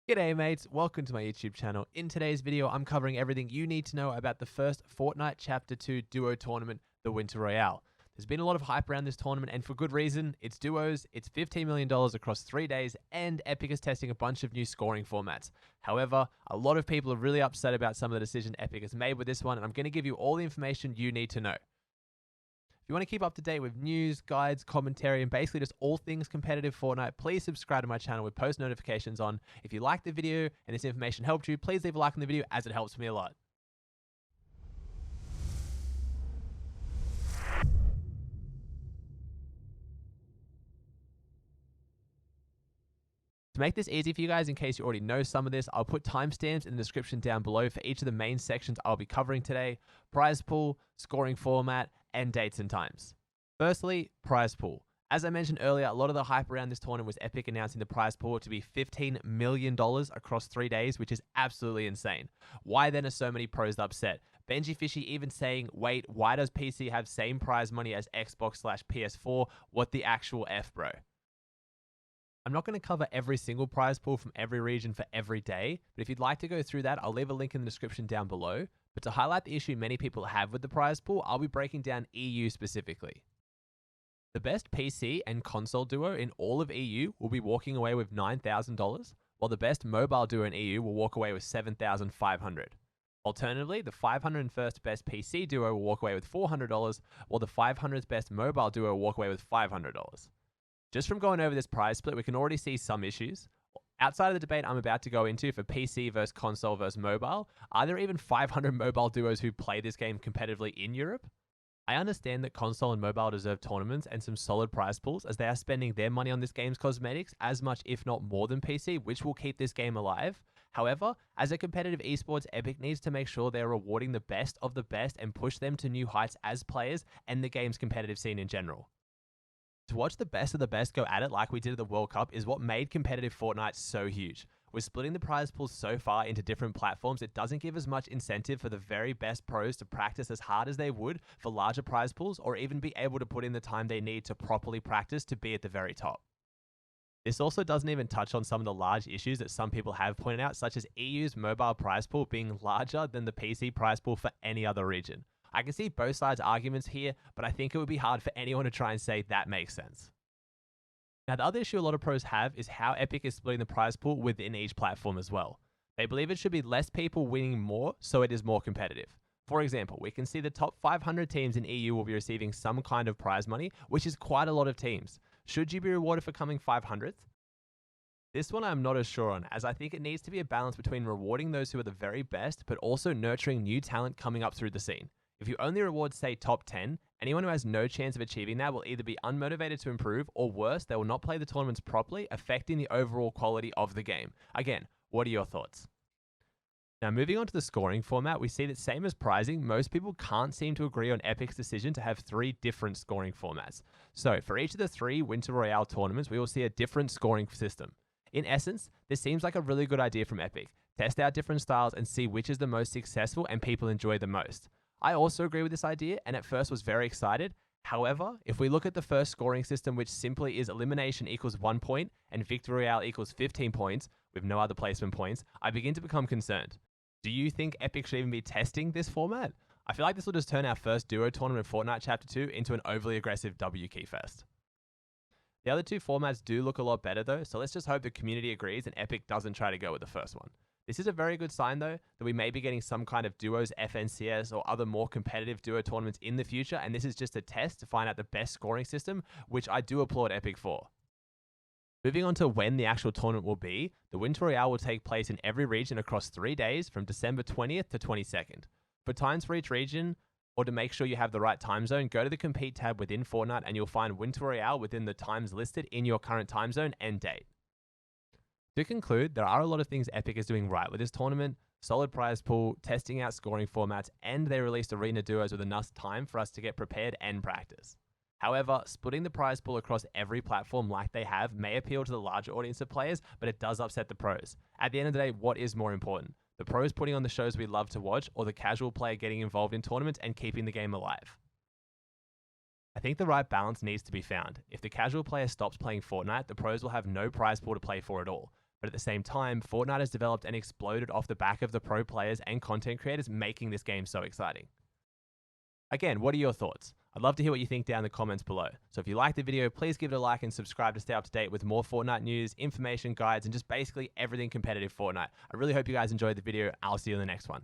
G'day mates, welcome to my YouTube channel. In today's video, I'm covering everything you need to know about the first Fortnite Chapter 2 duo tournament, the Winter Royale. There's been a lot of hype around this tournament, and for good reason. It's duos, it's $15 million across 3 days, and Epic is testing a bunch of new scoring formats. However, a lot of people are really upset about some of the decisions Epic has made with this one, and I'm going to give you all the information you need to know. If you want to keep up to date with news, guides, commentary, and basically just all things competitive Fortnite, please subscribe to my channel with post notifications on. If you liked the video and this information helped you, please leave a like on the video as it helps me a lot. To make this easy for you guys, in case you already know some of this, I'll put timestamps in the description down below for each of the main sections I'll be covering today: prize pool, scoring format, and dates and times. Firstly, prize pool. As I mentioned earlier, a lot of the hype around this tournament was Epic announcing the prize pool to be $15 million across 3 days, which is absolutely insane. Why then are so many pros upset? Benji Fishy even saying, wait, why does PC have same prize money as Xbox/PS4? What the actual F, bro? I'm not going to cover every single prize pool from every region for every day, but if you'd like to go through that, I'll leave a link in the description down below. But to highlight the issue many people have with the prize pool, I'll be breaking down EU specifically. The best PC and console duo in all of EU will be walking away with $9,000, while the best mobile duo in EU will walk away with $7,500. Alternatively, the 501st best PC duo will walk away with $400, while the 500th best mobile duo will walk away with $500. Just from going over this prize split, we can already see some issues. Outside of the debate I'm about to go into for PC versus console versus mobile, are there even 500 mobile duos who play this game competitively in Europe? I understand that console and mobile deserve tournaments and some solid prize pools, as they are spending their money on this game's cosmetics as much if not more than PC, which will keep this game alive. However, as a competitive esports, Epic needs to make sure they're rewarding the best of the best and push them to new heights as players and the game's competitive scene in general. To watch the best of the best go at it like we did at the World Cup is what made competitive Fortnite so huge. We're splitting the prize pools so far into different platforms, it doesn't give as much incentive for the very best pros to practice as hard as they would for larger prize pools, or even be able to put in the time they need to properly practice to be at the very top. This also doesn't even touch on some of the large issues that some people have pointed out, such as EU's mobile prize pool being larger than the PC prize pool for any other region. I can see both sides' arguments here, but I think it would be hard for anyone to try and say that makes sense. Now, the other issue a lot of pros have is how Epic is splitting the prize pool within each platform as well. They believe it should be less people winning more, so it is more competitive. For example, we can see the top 500 teams in EU will be receiving some kind of prize money, which is quite a lot of teams. Should you be rewarded for coming 500th? This one I'm not as sure on, as I think it needs to be a balance between rewarding those who are the very best, but also nurturing new talent coming up through the scene. If you only reward, say, top 10, anyone who has no chance of achieving that will either be unmotivated to improve, or worse, they will not play the tournaments properly, affecting the overall quality of the game. Again, what are your thoughts? Now, moving on to the scoring format, we see that same as prizing, most people can't seem to agree on Epic's decision to have 3 different scoring formats. So, for each of the 3 Winter Royale tournaments, we will see a different scoring system. In essence, this seems like a really good idea from Epic. Test out different styles and see which is the most successful and people enjoy the most. I also agree with this idea, and at first was very excited. However, if we look at the first scoring system, which simply is elimination equals 1 point and victory royale equals 15 points, with no other placement points, I begin to become concerned. Do you think Epic should even be testing this format? I feel like this will just turn our first duo tournament of Fortnite Chapter 2 into an overly aggressive W key fest. The other 2 formats do look a lot better though, so let's just hope the community agrees and Epic doesn't try to go with the first one. This is a very good sign, though, that we may be getting some kind of duos, FNCS, or other more competitive duo tournaments in the future, and this is just a test to find out the best scoring system, which I do applaud Epic for. Moving on to when the actual tournament will be, the Winter Royale will take place in every region across 3 days from December 20th to 22nd. For times for each region, or to make sure you have the right time zone, go to the Compete tab within Fortnite and you'll find Winter Royale within the times listed in your current time zone and date. To conclude, there are a lot of things Epic is doing right with this tournament: solid prize pool, testing out scoring formats, and they released arena duos with enough time for us to get prepared and practice. However, splitting the prize pool across every platform like they have may appeal to the larger audience of players, but it does upset the pros. At the end of the day, what is more important? The pros putting on the shows we love to watch, or the casual player getting involved in tournaments and keeping the game alive? I think the right balance needs to be found. If the casual player stops playing Fortnite, the pros will have no prize pool to play for at all. But at the same time, Fortnite has developed and exploded off the back of the pro players and content creators making this game so exciting. Again, what are your thoughts? I'd love to hear what you think down in the comments below. So if you liked the video, please give it a like and subscribe to stay up to date with more Fortnite news, information, guides, and just basically everything competitive Fortnite. I really hope you guys enjoyed the video. I'll see you in the next one.